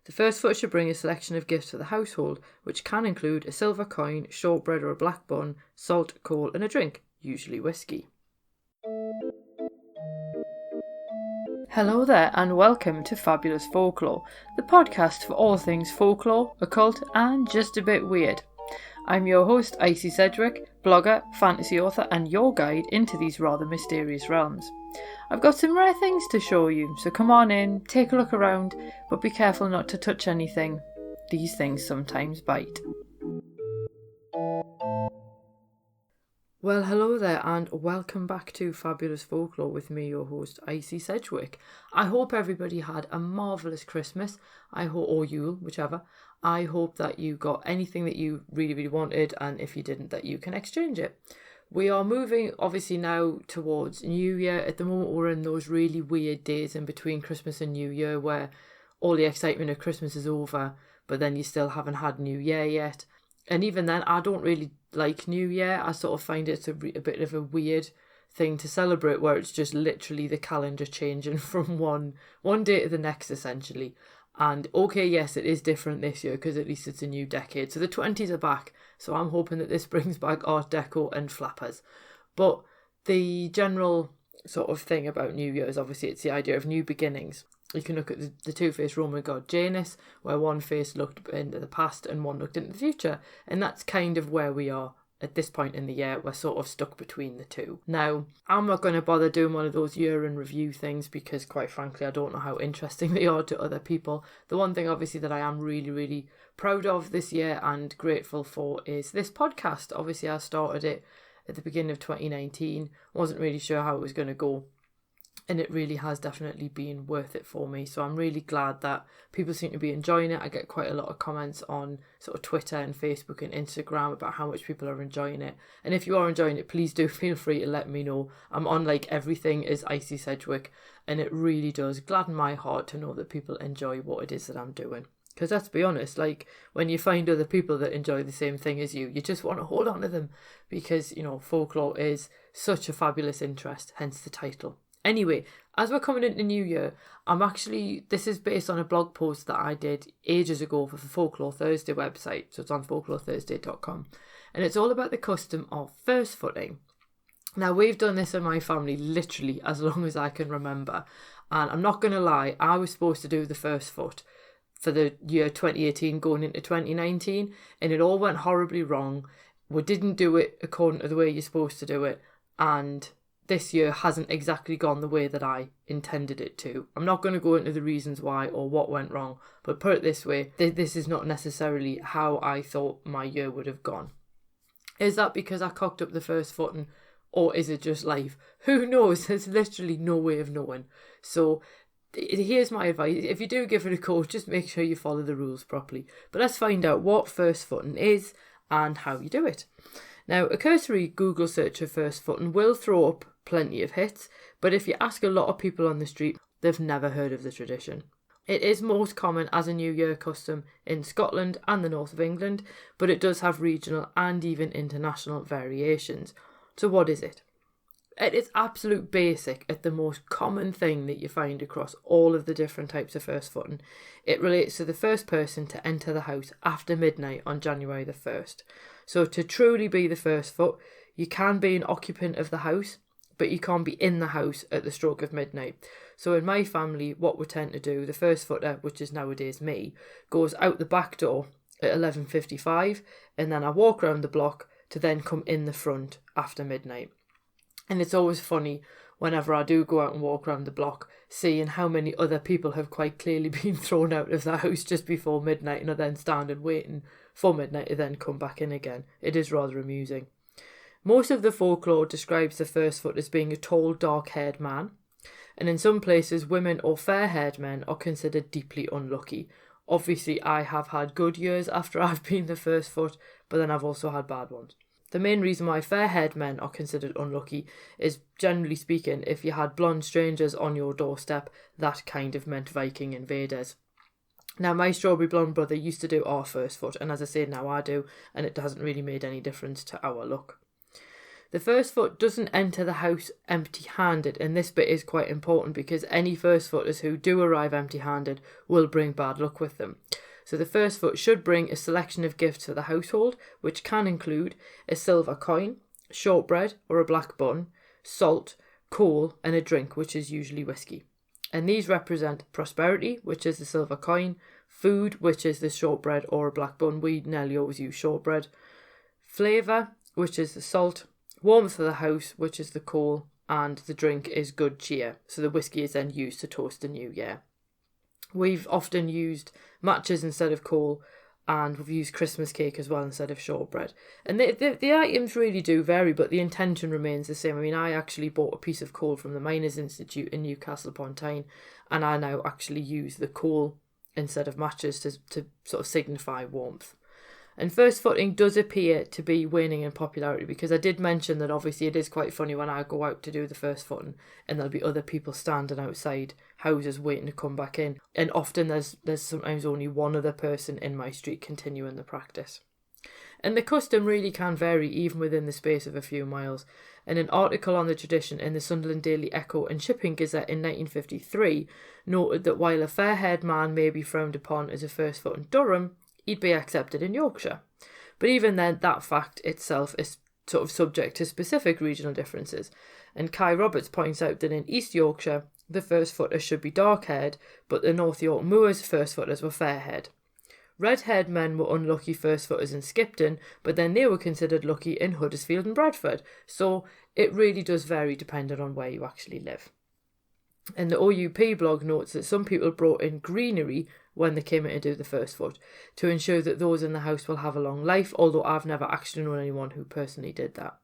The first foot should bring a selection of gifts for the household, which can include a silver coin, shortbread or a black bun, salt, coal and a drink, usually whiskey. Hello there and welcome to Fabulous Folklore, the podcast for all things folklore, occult and just a bit weird. I'm your host Icy Sedgwick, blogger, fantasy author and your guide into these rather mysterious realms. I've got some rare things to show you, so come on in, take a look around, but be careful not to touch anything. These things sometimes bite. Well, hello there and welcome back to Fabulous Folklore with me, your host, Icy Sedgwick. I hope everybody had a marvellous Christmas, or Yule, whichever. I hope that you got anything that you really wanted, and if you didn't, that you can exchange it. We are moving, obviously, now towards New Year. At the moment, we're in those really weird days in between Christmas and New Year where all the excitement of Christmas is over, but then you still haven't had New Year yet. And even then, I don't really like New Year. I sort of find it's a bit of a weird thing to celebrate where it's just literally the calendar changing from one day to the next, essentially. And okay, yes, it is different this year because at least it's a new decade. So the 20s are back. So I'm hoping that this brings back Art Deco and flappers. But the general sort of thing about New Year is obviously it's the idea of new beginnings. You can look at the two-faced Roman god Janus, where one face looked into the past and one looked into the future. And that's kind of where we are at this point in the year. We're sort of stuck between the two. Now, I'm not going to bother doing one of those year in review things because, quite frankly, I don't know how interesting they are to other people. The one thing, obviously, that I am really proud of this year and grateful for is this podcast. Obviously, I started it at the beginning of 2019. Wasn't really sure how it was going to go. And it really has definitely been worth it for me. So I'm really glad that people seem to be enjoying it. I get quite a lot of comments on sort of Twitter and Facebook and Instagram about how much people are enjoying it. And if you are enjoying it, please do feel free to let me know. I'm on like everything is Icy Sedgwick. And it really does gladden my heart to know that people enjoy what it is that I'm doing. Because let's be honest, like when you find other people that enjoy the same thing as you just want to hold on to them. Because, you know, folklore is such a fabulous interest, hence the title. Anyway, as we're coming into New Year, this is based on a blog post that I did ages ago for the Folklore Thursday website. So it's on folklorethursday.com. And it's all about the custom of first footing. Now, we've done this in my family literally as long as I can remember. And I'm not going to lie, I was supposed to do the first foot for the year 2018 going into 2019. And it all went horribly wrong. We didn't do it according to the way you're supposed to do it. And this year hasn't exactly gone the way that I intended it to. I'm not going to go into the reasons why or what went wrong, but put it this way, this is not necessarily how I thought my year would have gone. Is that because I cocked up the first footing, or is it just life? Who knows? There's literally no way of knowing. So here's my advice. If you do give it a go, just make sure you follow the rules properly. But let's find out what first footing is and how you do it. Now, a cursory Google search of first footing will throw up plenty of hits, but if you ask a lot of people on the street, they've never heard of the tradition. It is most common as a New Year custom in Scotland and the north of England, but it does have regional and even international variations. So what is it? It is absolute basic at the most common thing that you find across all of the different types of first footing. It relates to the first person to enter the house after midnight on January the 1st. So to truly be the first foot, you can be an occupant of the house, but you can't be in the house at the stroke of midnight. So in my family, what we tend to do, the first footer, which is nowadays me, goes out the back door at 11:55, and then I walk around the block to then come in the front after midnight. And it's always funny whenever I do go out and walk around the block, seeing how many other people have quite clearly been thrown out of the house just before midnight and are then standing waiting for midnight to then come back in again. It is rather amusing. Most of the folklore describes the first foot as being a tall, dark-haired man, and in some places, women or fair-haired men are considered deeply unlucky. Obviously, I have had good years after I've been the first foot, but then I've also had bad ones. The main reason why fair-haired men are considered unlucky is, generally speaking, if you had blonde strangers on your doorstep, that kind of meant Viking invaders. Now, my strawberry blonde brother used to do our first foot, and as I say, now I do, and it hasn't really made any difference to our luck. The first foot doesn't enter the house empty-handed, and this bit is quite important because any first footers who do arrive empty-handed will bring bad luck with them. So the first foot should bring a selection of gifts for the household, which can include a silver coin, shortbread or a black bun, salt, coal and a drink, which is usually whiskey. And these represent prosperity, which is the silver coin, food, which is the shortbread or a black bun. We nearly always use shortbread. Flavour, which is the salt, warmth of the house, which is the coal, and the drink is good cheer. So the whiskey is then used to toast the new year. We've often used matches instead of coal, and we've used Christmas cake as well instead of shortbread. And the items really do vary, but the intention remains the same. I mean, I actually bought a piece of coal from the Miners Institute in Newcastle upon Tyne, and I now actually use the coal instead of matches to sort of signify warmth. And first footing does appear to be waning in popularity, because I did mention that obviously it is quite funny when I go out to do the first footing and there'll be other people standing outside houses waiting to come back in. And often there's sometimes only one other person in my street continuing the practice. And the custom really can vary even within the space of a few miles. And an article on the tradition in the Sunderland Daily Echo and Shipping Gazette in 1953 noted that while a fair-haired man may be frowned upon as a first foot in Durham, he'd be accepted in Yorkshire. But even then, that fact itself is sort of subject to specific regional differences. And Kai Roberts points out that in East Yorkshire, the first footers should be dark-haired, but the North York Moors first footers were fair-haired. Red-haired men were unlucky first footers in Skipton, but then they were considered lucky in Huddersfield and Bradford. So it really does vary depending on where you actually live. And the OUP blog notes that some people brought in greenery when they came in to do the first foot to ensure that those in the house will have a long life, although I've never actually known anyone who personally did that.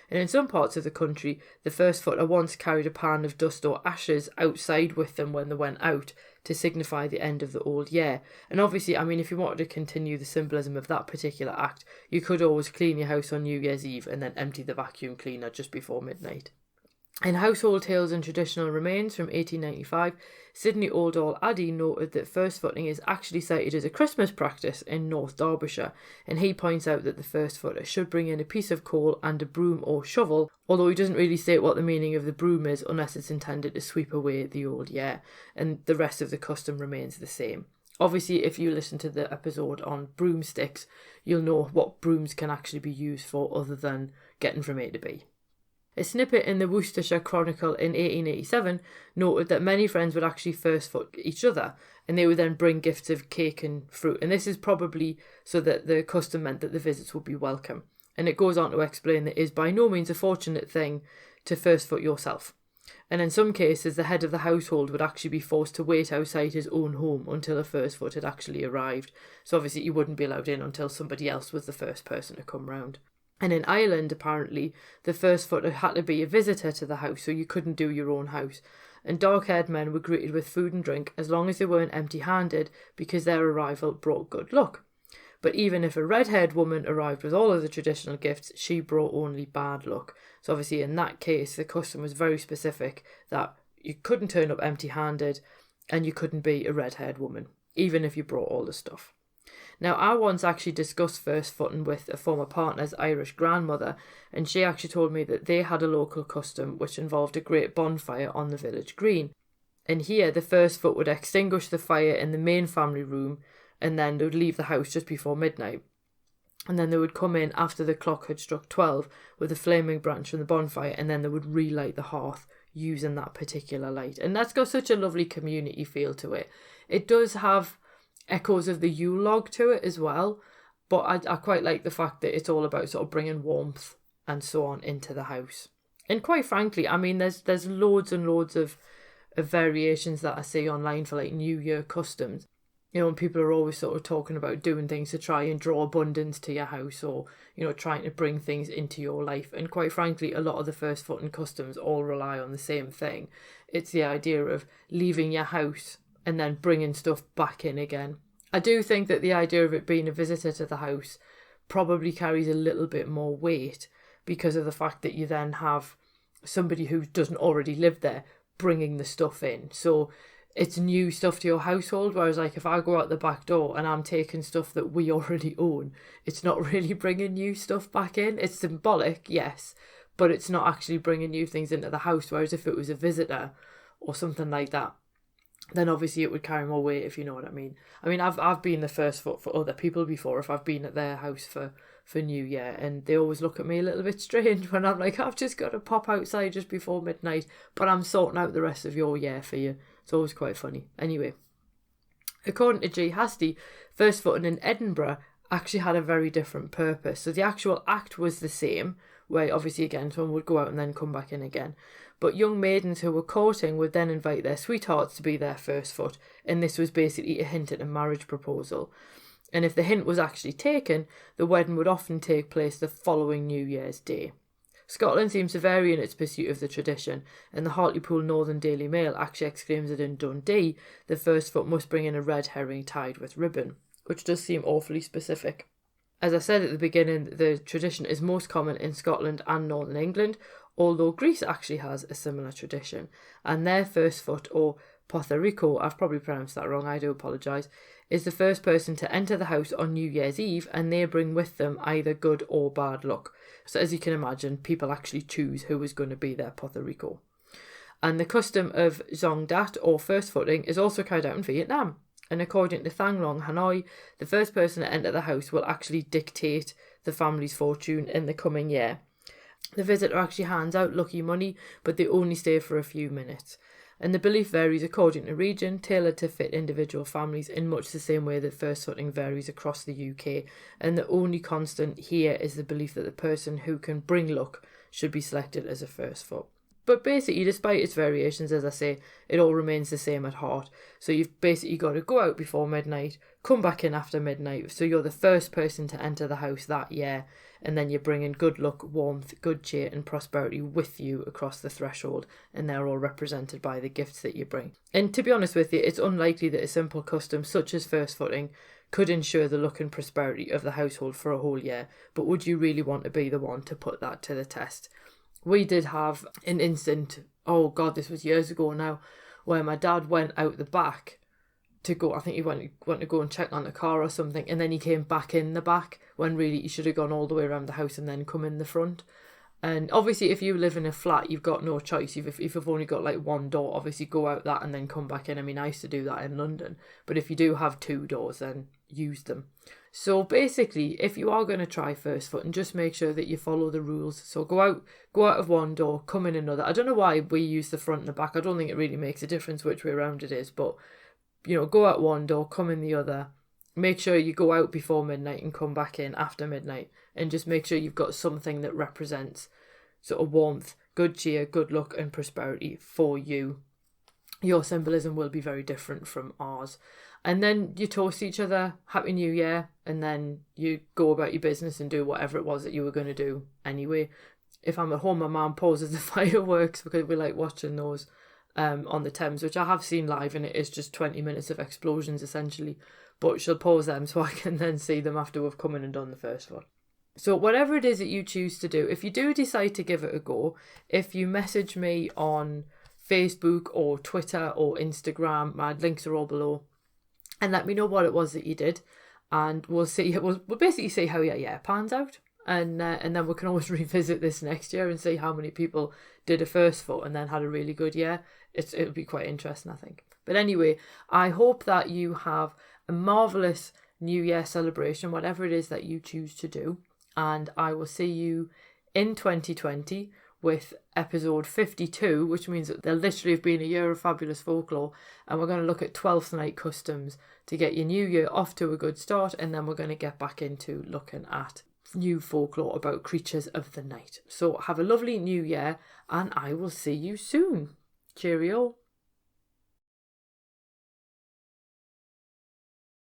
And in some parts of the country, the first footer once carried a pan of dust or ashes outside with them when they went out to signify the end of the old year. And obviously, I mean, if you wanted to continue the symbolism of that particular act, you could always clean your house on New Year's Eve and then empty the vacuum cleaner just before midnight. In Household Tales and Traditional Remains from 1895, Sidney Oldall Addy noted that first footing is actually cited as a Christmas practice in North Derbyshire, and he points out that the first footer should bring in a piece of coal and a broom or shovel, although he doesn't really state what the meaning of the broom is unless it's intended to sweep away the old year, and the rest of the custom remains the same. Obviously, if you listen to the episode on broomsticks, you'll know what brooms can actually be used for other than getting from A to B. A snippet in the Worcestershire Chronicle in 1887 noted that many friends would actually first foot each other, and they would then bring gifts of cake and fruit, and this is probably so that the custom meant that the visits would be welcome. And it goes on to explain that it is by no means a fortunate thing to first foot yourself. And in some cases, the head of the household would actually be forced to wait outside his own home until a first foot had actually arrived. So obviously he wouldn't be allowed in until somebody else was the first person to come round. And in Ireland, apparently, the first footer had to be a visitor to the house, so you couldn't do your own house. And dark-haired men were greeted with food and drink as long as they weren't empty-handed, because their arrival brought good luck. But even if a red-haired woman arrived with all of the traditional gifts, she brought only bad luck. So obviously in that case, the custom was very specific that you couldn't turn up empty-handed and you couldn't be a red-haired woman, even if you brought all the stuff. Now, I once actually discussed first footing with a former partner's Irish grandmother, and she actually told me that they had a local custom which involved a great bonfire on the village green. And here, the first foot would extinguish the fire in the main family room, and then they would leave the house just before midnight. And then they would come in after the clock had struck 12 with a flaming branch from the bonfire, and then they would relight the hearth using that particular light. And that's got such a lovely community feel to it. It does have echoes of the Yule log to it as well, but I quite like the fact that it's all about sort of bringing warmth and so on into the house. And quite frankly, I mean, there's loads and loads of variations that I see online for like New Year customs. You know, and people are always sort of talking about doing things to try and draw abundance to your house, or, you know, trying to bring things into your life. And quite frankly, a lot of the first footing customs all rely on the same thing. It's the idea of leaving your house and then bringing stuff back in again. I do think that the idea of it being a visitor to the house probably carries a little bit more weight because of the fact that you then have somebody who doesn't already live there bringing the stuff in. So it's new stuff to your household, whereas like if I go out the back door and I'm taking stuff that we already own, it's not really bringing new stuff back in. It's symbolic, yes, but it's not actually bringing new things into the house. Whereas if it was a visitor or something like that, then obviously it would carry more weight, if you know what I mean. I mean, I've been the first foot for other people before if I've been at their house for New Year, and they always look at me a little bit strange when I'm like, I've just got to pop outside just before midnight, but I'm sorting out the rest of your year for you. It's always quite funny. Anyway, according to G. Hastie, first footing in Edinburgh actually had a very different purpose. So the actual act was the same, where obviously again someone would go out and then come back in again. But young maidens who were courting would then invite their sweethearts to be their first foot, and this was basically a hint at a marriage proposal. And if the hint was actually taken, the wedding would often take place the following New Year's Day. Scotland seems to vary in its pursuit of the tradition, and the Hartlepool Northern Daily Mail actually exclaims that in Dundee, the first foot must bring in a red herring tied with ribbon, which does seem awfully specific. As I said at the beginning, the tradition is most common in Scotland and Northern England, although Greece actually has a similar tradition, and their first foot, or Potherico, I've probably pronounced that wrong, I do apologise, is the first person to enter the house on New Year's Eve, and they bring with them either good or bad luck. So as you can imagine, people actually choose who is going to be their Potherico. And the custom of Zong Dat, or first footing, is also carried out in Vietnam. And according to Thang Long Hanoi, the first person to enter the house will actually dictate the family's fortune in the coming year. The visitor actually hands out lucky money, but they only stay for a few minutes. And the belief varies according to region, tailored to fit individual families in much the same way that first footing varies across the UK. And the only constant here is the belief that the person who can bring luck should be selected as a first foot. But basically, despite its variations, as I say, it all remains the same at heart. So you've basically got to go out before midnight, come back in after midnight, so you're the first person to enter the house that year, and then you're bringing good luck, warmth, good cheer and prosperity with you across the threshold, and they're all represented by the gifts that you bring. And to be honest with you, it's unlikely that a simple custom such as first footing could ensure the luck and prosperity of the household for a whole year, but would you really want to be the one to put that to the test? We did have an instant, oh God, this was years ago now, where my dad went out the back to go, I think he went to go and check on the car or something, and then he came back in the back when really he should have gone all the way around the house and then come in the front. And obviously if you live in a flat, you've got no choice. If you've only got like one door, obviously go out that and then come back in. I mean, I used to do that in London, but if you do have two doors, then use them. So basically, if you are going to try first foot, and just make sure that you follow the rules. So go out of one door, come in another. I don't know why we use the front and the back. I don't think it really makes a difference which way around it is, but go out one door, come in the other. Make sure you go out before midnight and come back in after midnight, and just make sure you've got something that represents sort of warmth, good cheer, good luck and prosperity for you. Your symbolism will be very different from ours. And then you toast each other, Happy New Year, and then you go about your business and do whatever it was that you were going to do anyway. If I'm at home, my mum pauses the fireworks because we like watching those on the Thames, which I have seen live, and it is just 20 minutes of explosions essentially. But she'll pause them so I can then see them after we've come in and done the first one. So whatever it is that you choose to do, if you do decide to give it a go, if you message me on Facebook or Twitter or Instagram, my links are all below, and let me know what it was that you did, and we'll basically see how your year pans out, and then we can always revisit this next year and see how many people did a first foot and then had a really good year. It'll be quite interesting, I think. But anyway, I hope that you have a marvellous New Year celebration, whatever it is that you choose to do, and I will see you in 2020 with episode 52, which means that there'll literally have been a year of fabulous folklore, and we're going to look at 12th night customs to get your new year off to a good start, and then we're going to get back into looking at new folklore about creatures of the night. So have a lovely new year, and I will see you soon. Cheerio.